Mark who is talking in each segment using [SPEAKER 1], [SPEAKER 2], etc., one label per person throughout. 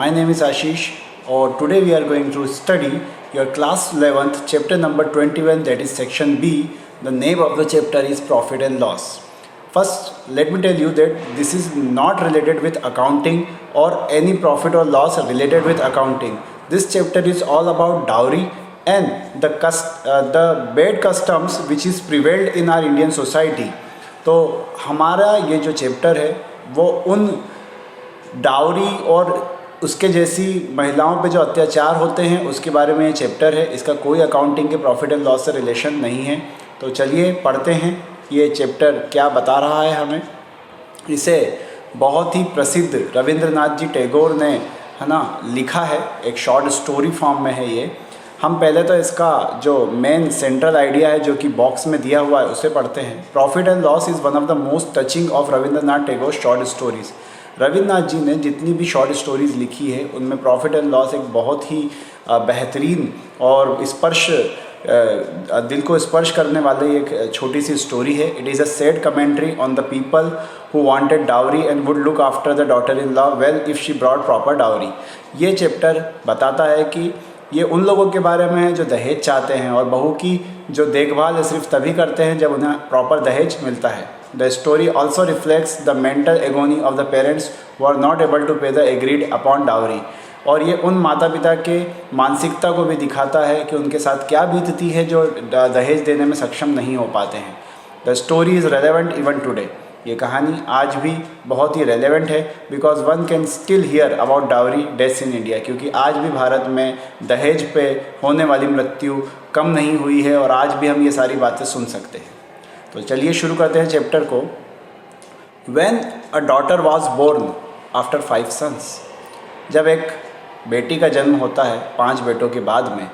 [SPEAKER 1] My name is Ashish, or today we are going to study your class 11th chapter number 21, that is section B. The name of the chapter is Profit and Loss. First, let me tell you that this is not related with accounting or any profit or loss related with accounting. This chapter is all about dowry and the bad customs which is prevailed in our Indian society. तो हमारा ये जो chapter है वो उन dowry और उसके जैसी महिलाओं पे जो अत्याचार होते हैं उसके बारे में ये चैप्टर है। इसका कोई अकाउंटिंग के प्रॉफिट एंड लॉस से रिलेशन नहीं है। तो चलिए पढ़ते हैं ये चैप्टर क्या बता रहा है हमें। इसे बहुत ही प्रसिद्ध रविंद्रनाथ जी टैगोर ने लिखा है, एक शॉर्ट स्टोरी फॉर्म में है ये। हम पहले तो इसका जो मेन सेंट्रल आइडिया है जो कि बॉक्स में दिया हुआ है उसे पढ़ते हैं। Profit and loss is one of the most touching of Rabindranath Tagore short stories. Rabindranath ji ने जितनी भी शॉर्ट स्टोरीज़ लिखी है उनमें प्रॉफिट एंड लॉस एक बहुत ही बेहतरीन और दिल को स्पर्श करने वाली एक छोटी सी स्टोरी है। It is a sad commentary on the people who wanted dowry and would look after the daughter in law well if she brought proper dowry. ये चैप्टर बताता है कि ये उन लोगों के बारे में है जो दहेज चाहते हैं और बहू की जो देखभाल सिर्फ तभी करते हैं जब उन्हें प्रॉपर दहेज मिलता है। The story also reflects the mental agony of the parents who are not able to pay the agreed upon dowry. और ये उन माता पिता के मानसिकता को भी दिखाता है कि उनके साथ क्या बीतती है जो दहेज देने में सक्षम नहीं हो पाते हैं। The story is relevant even today. ये कहानी आज भी बहुत ही रेलेवेंट है because one can still here about dowry deaths in India, क्योंकि आज भी भारत में दहेज पे होने वाली मृत्यु कम नहीं हुई है और आज भी हम ये सारी बातें सुन सकते हैं। तो चलिए शुरू करते हैं चैप्टर को। When a daughter was born after 5 sons। जब एक बेटी का जन्म होता है 5 बेटों के बाद में,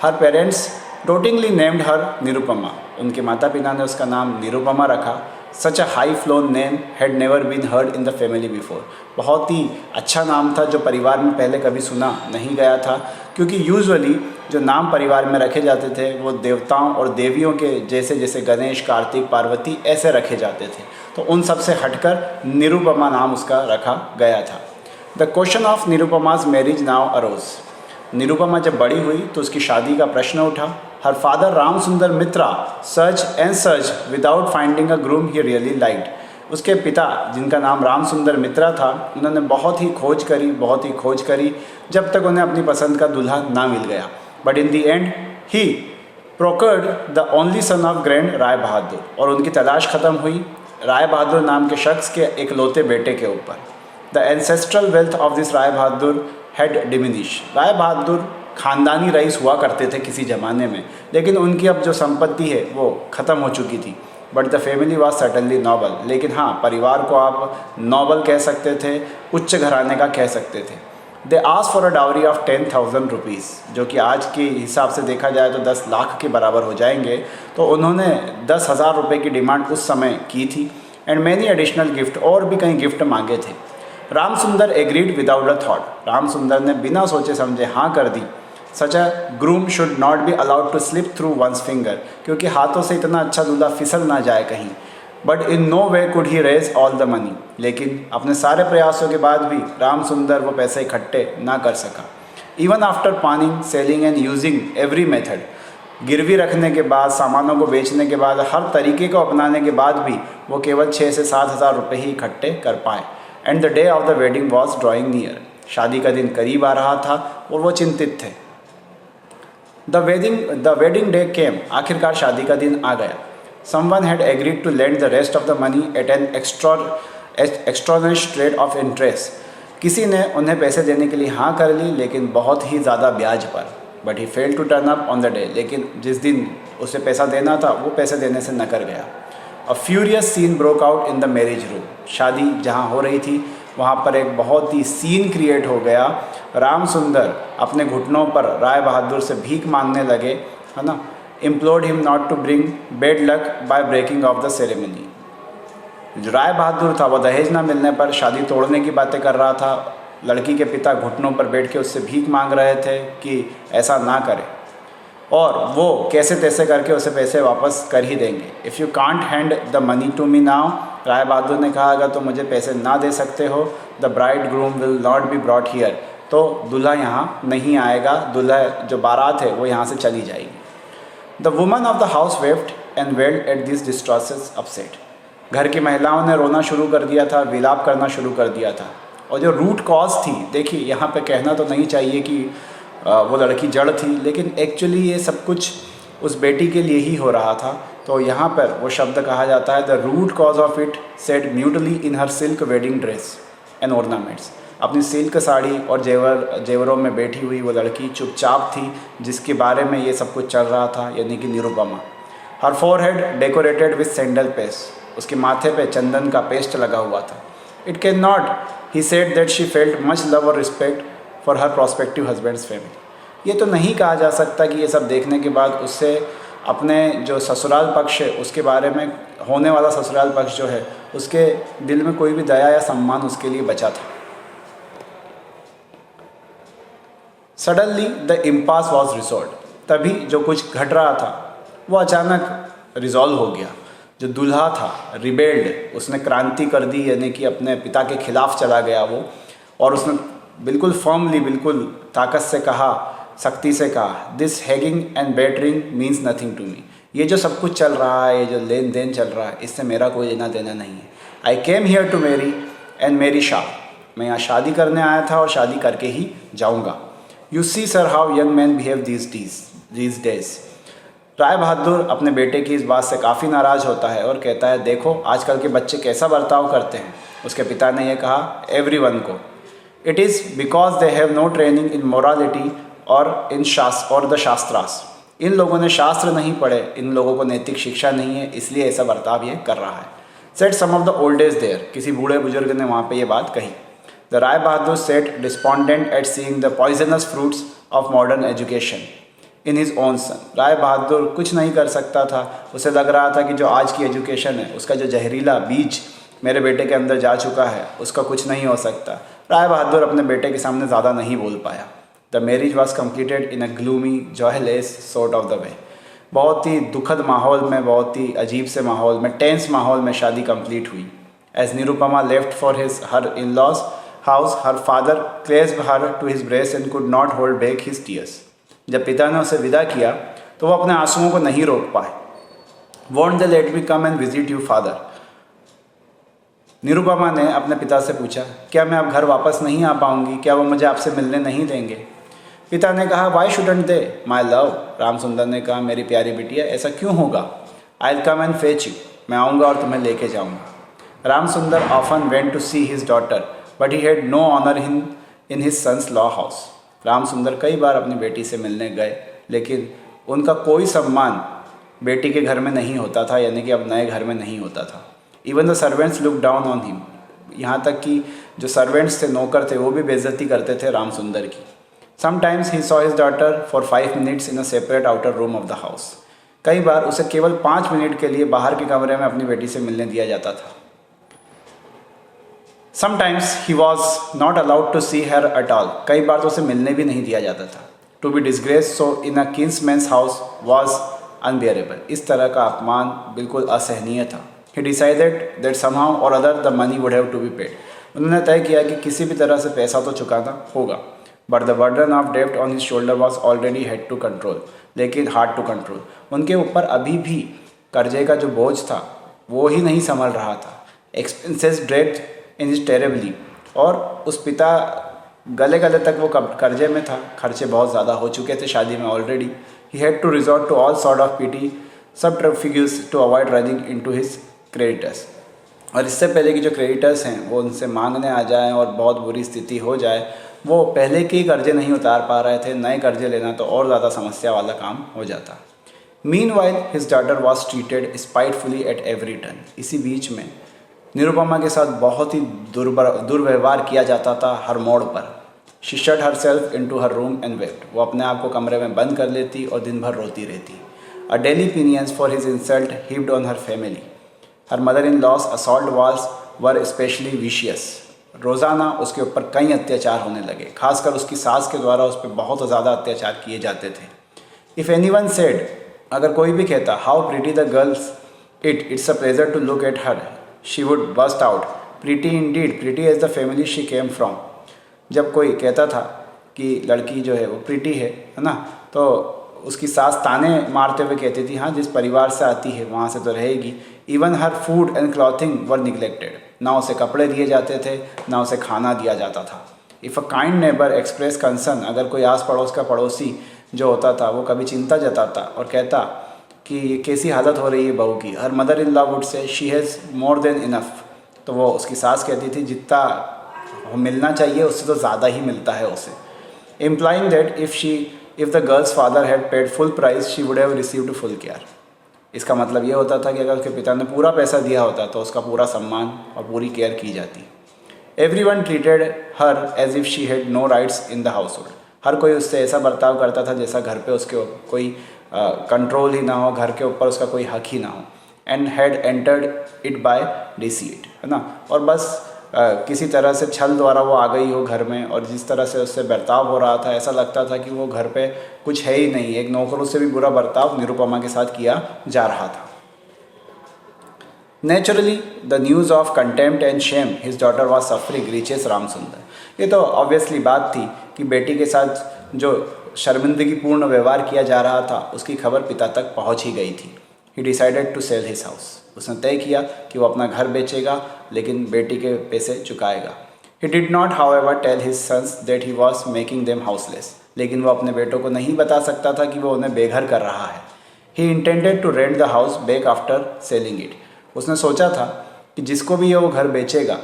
[SPEAKER 1] her parents dotingly named her Nirupama. उनके माता पिता ने उसका नाम निरुपमा रखा। Such a high flown name had never been heard in the family before. बहुत ही अच्छा नाम था जो परिवार में पहले कभी सुना नहीं गया था, क्योंकि यूजुअली जो नाम परिवार में रखे जाते थे वो देवताओं और देवियों के जैसे गणेश, कार्तिक, पार्वती ऐसे रखे जाते थे। तो उन सब से हटकर निरुपमा नाम उसका रखा गया था। The question of Nirupama's marriage now arose. Nirupama जब बड़ी हुई तो उसकी शादी का प्रश्न उठा। हर father Ram Sundar Mitra search and search without finding a groom he really liked. उसके पिता जिनका नाम राम सुंदर मित्रा था, उन्होंने बहुत ही खोज करी जब तक उन्हें अपनी पसंद का दूल्हा ना मिल गया। But in the end he procured the only son of grand Rai Bahadur. और उनकी तलाश खत्म हुई राय बहादुर नाम के शख्स के इकलौते बेटे के ऊपर। The ancestral wealth of this Rai Bahadur had diminish. Rai Bahadur खानदानी रईस हुआ करते थे किसी ज़माने में, लेकिन उनकी अब जो संपत्ति है वो ख़त्म हो चुकी थी। But the family was certainly noble. लेकिन हाँ, परिवार को आप नॉबल कह सकते थे, उच्च घराने का कह सकते थे। They ask for a dowry of 10,000 rupees, जो कि आज के हिसाब से देखा जाए तो 10 लाख के बराबर हो जाएंगे। तो उन्होंने 10,000 रुपये की डिमांड उस समय की थी। एंड मैनी एडिशनल गिफ्ट, और भी कई गिफ्ट मांगे थे। Ram Sundar agreed without a thought. Ram Sundar ने बिना सोचे समझे हाँ कर दी। Such a groom should not be allowed to slip through one's finger, क्योंकि हाथों से इतना अच्छा दूल्हा फिसल ना जाए कहीं। But in no way could he raise all the money. लेकिन अपने सारे प्रयासों के बाद भी राम सुंदर वो पैसे इकट्ठे ना कर सका। Even after pawning, selling and using every method, गिरवी रखने के बाद, सामानों को बेचने के बाद, हर तरीके को अपनाने के बाद भी वो केवल 6 से 7 हज़ार रुपये ही इकट्ठे कर पाए। And the day of the wedding was drawing near. शादी का दिन करीब आ रहा था और वो चिंतित थे। The wedding day came. आखिरकार शादी का दिन आ गया। Someone had agreed to lend the rest of the money at an extraordinary rate of interest. किसी ने उन्हें पैसे देने के लिए हाँ कर ली, लेकिन बहुत ही ज़्यादा ब्याज पर। But he failed to turn up on the day. लेकिन जिस दिन उसे पैसा देना था वो पैसे देने से न कर गया। A furious scene broke out in the marriage room. शादी जहाँ हो रही थी वहाँ पर एक बहुत ही सीन क्रिएट हो गया। राम सुंदर अपने घुटनों पर राय बहादुर से भीख मांगने लगे, है ना। Implored him not to bring bad luck by breaking off the ceremony. जो राय बहादुर था वो दहेज ना मिलने पर शादी तोड़ने की बातें कर रहा था। लड़की के पिता घुटनों पर बैठ के उससे भीख मांग रहे थे कि ऐसा ना करे, और वो कैसे तैसे करके उसे पैसे वापस कर ही देंगे। If you can't hand the money to me now, Rai Bahadur ने कहा, अगर तो मुझे पैसे ना दे सकते हो, the bride groom will not be brought here, तो दूल्हा यहाँ नहीं आएगा, दूल्हा जो बारात है वो यहाँ से चली जाएगी। The woman of the house wept and weld at this distresses upset. घर की महिलाओं ने रोना शुरू कर दिया था, विलाप करना शुरू कर दिया था। और जो रूट कॉज थी, देखिए यहाँ पे कहना तो नहीं चाहिए कि वो लड़की जड़ थी, लेकिन एक्चुअली ये सब कुछ उस बेटी के लिए ही हो रहा था। तो यहाँ पर वो शब्द कहा जाता है the root cause of it sat mutely in her silk wedding dress and ornaments. अपनी सिल्क साड़ी और जेवरों में बैठी हुई वो लड़की चुपचाप थी, जिसके बारे में ये सब कुछ चल रहा था, यानी कि Nirupama. Her forehead decorated with sandal paste. उसके माथे पे चंदन का पेस्ट लगा हुआ था। It can not be said that she felt much love और respect for her prospective husband's family. ये तो नहीं कहा जा सकता कि ये सब देखने के बाद उससे अपने जो ससुराल पक्ष है उसके बारे में, होने वाला ससुराल पक्ष जो है, उसके दिल में कोई भी दया या सम्मान उसके लिए बचा था। Suddenly the impasse was resolve. तभी जो कुछ घट रहा था वो अचानक रिजॉल्व हो गया। जो दूल्हा था रिबेल्ड, उसने क्रांति कर दी, यानी कि अपने पिता के खिलाफ चला गया वो, और उसने बिल्कुल फर्मली, बिल्कुल ताकत से कहा, सख्ती से कहा, this haggling and bartering means nothing to me. ये जो सब कुछ चल रहा है, ये जो लेन देन चल रहा है, इससे मेरा कोई लेना देना नहीं है। I came here to marry and marry shall. मैं यहाँ शादी करने आया था और शादी करके ही जाऊँगा। You see sir how young man behave these days. Rai Bahadur अपने बेटे की इस बात से काफ़ी नाराज़ होता है और कहता है, देखो आजकल के बच्चे कैसा बर्ताव करते हैं। उसके पिता ने यह कहा एवरीवन को, it is because they have no training in morality और इन और द शास्त्रास। इन लोगों ने शास्त्र नहीं पढ़े, इन लोगों को नैतिक शिक्षा नहीं है, इसलिए ऐसा बर्ताव ये कर रहा है। Said some of the old age there. किसी बूढ़े बुजुर्ग ने वहाँ पे ये बात कही। The Rai Bahadur sat despondent at seeing the poisonous fruits of modern education in his own son. Rai Bahadur कुछ नहीं कर सकता था। उसे लग रहा था कि जो आज की एजुकेशन है, उसका जो जहरीला बीज मेरे बेटे के अंदर जा चुका है, उसका कुछ नहीं हो सकता। राय बहादुर अपने बेटे के सामने ज़्यादा नहीं बोल पाया। The marriage was completed in a gloomy joyless sort of the way. बहुत ही दुखद माहौल में, बहुत ही अजीब से माहौल में, टेंस माहौल में शादी कंप्लीट हुई। As Nirupama left for her in law's house, her father clasped her to his breast and could not hold back his tears. जब पिता ने उसे विदा किया तो वो अपने आंसुओं को नहीं रोक पाए। Want they let me come and visit you father. Nirupama ने अपने पिता से पूछा, क्या मैं अब घर वापस नहीं आ पाऊंगी? क्या वो मुझे आपसे मिलने नहीं देंगे? पिता ने कहा, why shouldn't they my love. Ram Sundar ने कहा, मेरी प्यारी बिटिया, ऐसा क्यों होगा? I will come and fetch you. मैं आऊँगा और तुम्हें लेके जाऊँगा। Ram Sundar often went to see his daughter but he had no honour in his sons law house. Ram Sundar कई बार अपनी बेटी से मिलने गए, लेकिन उनका कोई सम्मान बेटी के घर में नहीं होता था, यानी कि अब नए घर में नहीं होता था। Even the servants look down on him. यहाँ तक कि जो सर्वेंट्स थे, नौकर थे, वो भी बेइज्जती करते थे राम सुंदर की। Sometimes he saw his daughter for 5 minutes in a separate outer room of the house. कई बार उसे केवल 5 मिनट के लिए बाहर के कमरे में अपनी बेटी से मिलने दिया जाता था। Sometimes he was not allowed to see her at all. कई बार तो उसे मिलने भी नहीं दिया जाता था। To be disgraced so in a kinsman's house was unbearable. इस तरह का अपमान बिल्कुल असहनीय था। He decided that somehow or other the money would have to be paid. उन्होंने तय किया कि किसी भी तरह से पैसा तो चुकाना होगा। But the burden of debt on his shoulder was already had to control. लेकिन hard to control. उनके ऊपर अभी भी कर्जे का जो बोझ था वो ही नहीं संभल रहा था। Expenses dragged in is terribly. और उस पिता गले गले तक वो कर्जे में था, खर्चे बहुत ज़्यादा हो चुके थे शादी में already. He had to resort to all sort of petty subterfuge to avoid running into his creditors. और इससे पहले कि जो क्रेडिटर्स हैं वो उनसे मांगने आ जाएं और बहुत बुरी स्थिति हो जाए, वो पहले के ही कर्जे नहीं उतार पा रहे थे। नए कर्जे लेना तो और ज़्यादा समस्या वाला काम हो जाता। Meanwhile his daughter was treated spitefully at every turn. इसी बीच में निरुपमा के साथ बहुत ही दुर्व्यवहार किया जाता था हर मोड़ पर। She shut herself into her room and wept. वो अपने आप को कमरे में बंद कर लेती और दिन भर रोती रहती। A daily pinions for his insult heaped on her family. Her mother in law's assault walls were especially vicious. रोज़ाना उसके ऊपर कई अत्याचार होने लगे, खासकर उसकी सास के द्वारा उस पर बहुत ज़्यादा अत्याचार किए जाते थे। इफ़ एनी वन सेड, अगर कोई भी कहता, how pretty the girls it's a pleasure to look at her, she would burst out, pretty indeed, pretty as the family she came from. जब कोई कहता था कि लड़की जो है वो प्रीटी है ना। तो उसकी सास ताने मारते हुए कहती थी, हाँ जिस परिवार से आती है वहाँ से तो रहेगी। Even her food and clothing were neglected, ना उसे कपड़े दिए जाते थे ना उसे खाना दिया जाता था। If a kind neighbour express concern, अगर कोई आस पड़ोस का पड़ोसी जो होता था वो कभी चिंता जताता और कहता कि ये कैसी हालत हो रही है बहू की, हर mother in law would say she has more than enough, तो वो उसकी सास कहती थी जितना मिलना चाहिए उससे तो ज़्यादा ही मिलता है उसे। Implying that if the girls father had paid full price she would have received full care. इसका मतलब ये होता था कि अगर उसके पिता ने पूरा पैसा दिया होता तो उसका पूरा सम्मान और पूरी केयर की जाती। Everyone treated her as if she had no rights in the household, हर कोई उससे ऐसा बर्ताव करता था जैसा घर पे उसके कोई कंट्रोल ही ना हो, घर के ऊपर उसका कोई हक ही ना हो। And had entered it by deceit, है ना, और बस किसी तरह से छल द्वारा वो आ गई हो घर में, और जिस तरह से उससे बर्ताव हो रहा था ऐसा लगता था कि वो घर पे कुछ है ही नहीं, एक नौकरों से भी बुरा बर्ताव निरुपमा के साथ किया जा रहा था। Naturally the news of contempt and Shem his daughter was suffering reaches Ramsundar. ये तो ऑब्वियसली बात थी कि बेटी के साथ जो शर्मिंदगी पूर्ण व्यवहार किया जा रहा था उसकी खबर पिता तक पहुंच ही गई थी। He decided to sell his house, उसने तय किया कि वो अपना घर बेचेगा लेकिन बेटी के पैसे चुकाएगा। He did not however tell his sons that he was making them houseless, लेकिन वो अपने बेटों को नहीं बता सकता था कि वो उन्हें बेघर कर रहा है। He intended to rent the house back after selling it, उसने सोचा था कि जिसको भी ये वो घर बेचेगा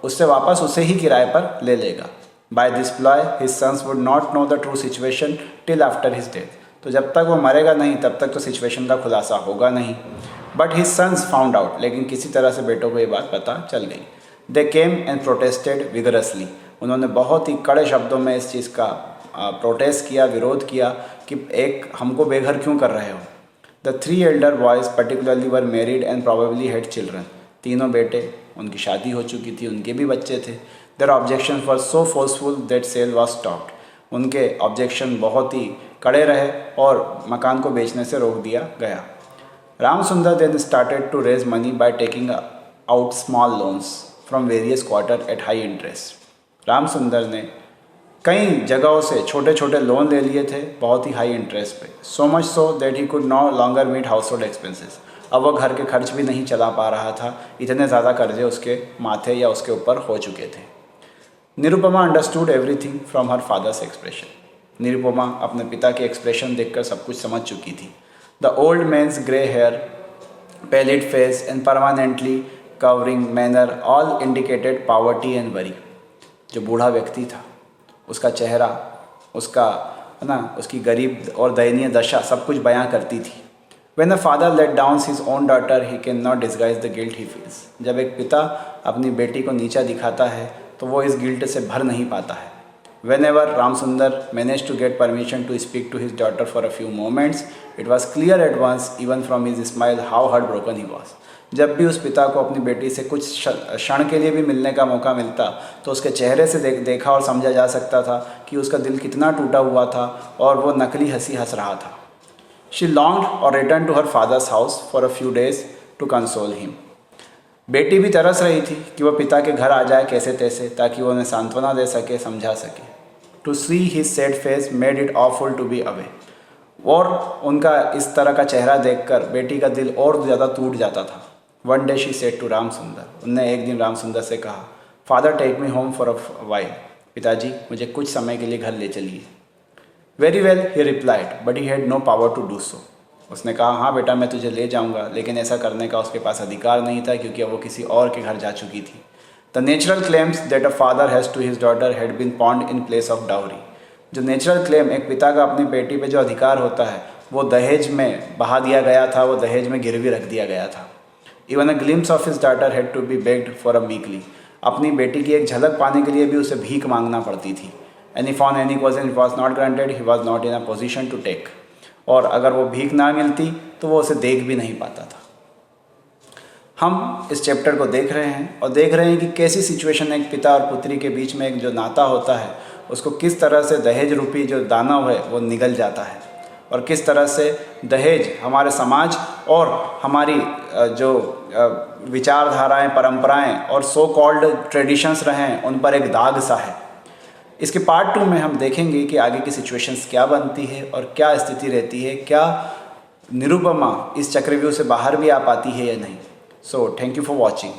[SPEAKER 1] उससे वापस उसे ही किराए पर ले लेगा। By this ploy his sons would not know the true situation till after his death, तो जब तक वो मरेगा नहीं तब तक तो सिचुएशन का खुलासा होगा नहीं। But his sons found out, लेकिन किसी तरह से बेटों को ये बात पता चल गई। दे केम एंड प्रोटेस्टेड विगरसली, उन्होंने बहुत ही कड़े शब्दों में इस चीज़ का प्रोटेस्ट किया, विरोध किया कि एक हमको बेघर क्यों कर रहे हो। The 3 Elder boys particularly were married and probably had children, तीनों बेटे उनकी शादी हो चुकी थी, उनके भी बच्चे थे। Their objection were so forceful that sale was stopped, उनके ऑब्जेक्शन बहुत ही कड़े रहे और मकान को बेचने से रोक दिया गया। Ramsundar then started to raise money by taking out small loans from various quarter at high interest. Ramsundar ने कई जगहों से छोटे छोटे लोन ले लिए थे बहुत ही हाई इंटरेस्ट पे, so much so that he could no longer meet household expenses. अब वो घर के खर्च भी नहीं चला पा रहा था, इतने ज़्यादा कर्जे उसके माथे या उसके ऊपर हो चुके थे। Nirupama understood everything from her father's expression, Nirupama अपने पिता के एक्सप्रेशन देखकर सब कुछ समझ चुकी थी। The old man's grey hair, pallid face and permanently cowering manner all indicated poverty and worry. जो बूढ़ा व्यक्ति था उसका चेहरा, उसका है ना, उसकी गरीब और दयनीय दशा सब कुछ बयां करती थी। When a father let down his own daughter, he cannot disguise the guilt he feels. जब एक पिता अपनी बेटी को नीचा दिखाता है तो वो इस गिल्ट से भर नहीं पाता है। Whenever Ramsundar managed to get permission to speak to his daughter for a few moments, it was clear at once, even from his smile, how heartbroken he was. जब भी उस पिता को अपनी बेटी से कुछ क्षण के लिए भी मिलने का मौका मिलता तो उसके चेहरे से देखा और समझा जा सकता था कि उसका दिल कितना टूटा हुआ था और वो नकली हंसी हंस रहा था। She longed or returned to her father's house for a few days to console him. बेटी भी तरस रही थी कि वह पिता के घर आ जाए कैसे तैसे, ताकि वो उन्हें सांत्वना दे सके, समझा सके। To see his sad face made it awful to be away. और उनका इस तरह का चेहरा देखकर बेटी का दिल और ज़्यादा टूट जाता था। One day she said to Ramsundar, उनने एक दिन रामसुंदर से कहा, Father, take me home for a while. पिताजी मुझे कुछ समय के लिए घर ले चलिए। Very well, he replied, but he had no power to do so. उसने कहा, हाँ बेटा मैं तुझे ले जाऊंगा, लेकिन ऐसा करने का उसके पास अधिकार नहीं था क्योंकि वो किसी और के घर जा चुकी थी। The natural claims that a father has to his daughter had been pawned in place of dowry. जो नेचुरल क्लेम एक पिता का अपनी बेटी पे जो अधिकार होता है वो दहेज में बहा दिया गया था, वो दहेज में गिरवी रख दिया गया था। Even a glimpse of his daughter had to be begged for a meekly. अपनी बेटी की एक झलक पाने के लिए भी उसे भीख मांगना पड़ती थी। And if on any occasion it was not granted, he was not in a position to take. और अगर वो भीख ना मिलती तो वो उसे देख भी नहीं पाता था। हम इस चैप्टर को देख रहे हैं और देख रहे हैं कि कैसी सिचुएशन एक पिता और पुत्री के बीच में एक जो नाता होता है उसको किस तरह से दहेज रूपी जो दानव है वो निगल जाता है, और किस तरह से दहेज हमारे समाज और हमारी जो विचारधाराएं, परंपराएं और सो कॉल्ड ट्रेडिशंस रहे हैं उन पर एक दाग सा है। इसके पार्ट 2 में हम देखेंगे कि आगे की सिचुएशंस क्या बनती है और क्या स्थिति रहती है, क्या निरुपमा इस चक्रव्यूह से बाहर भी आ पाती है या नहीं। So thank you for watching.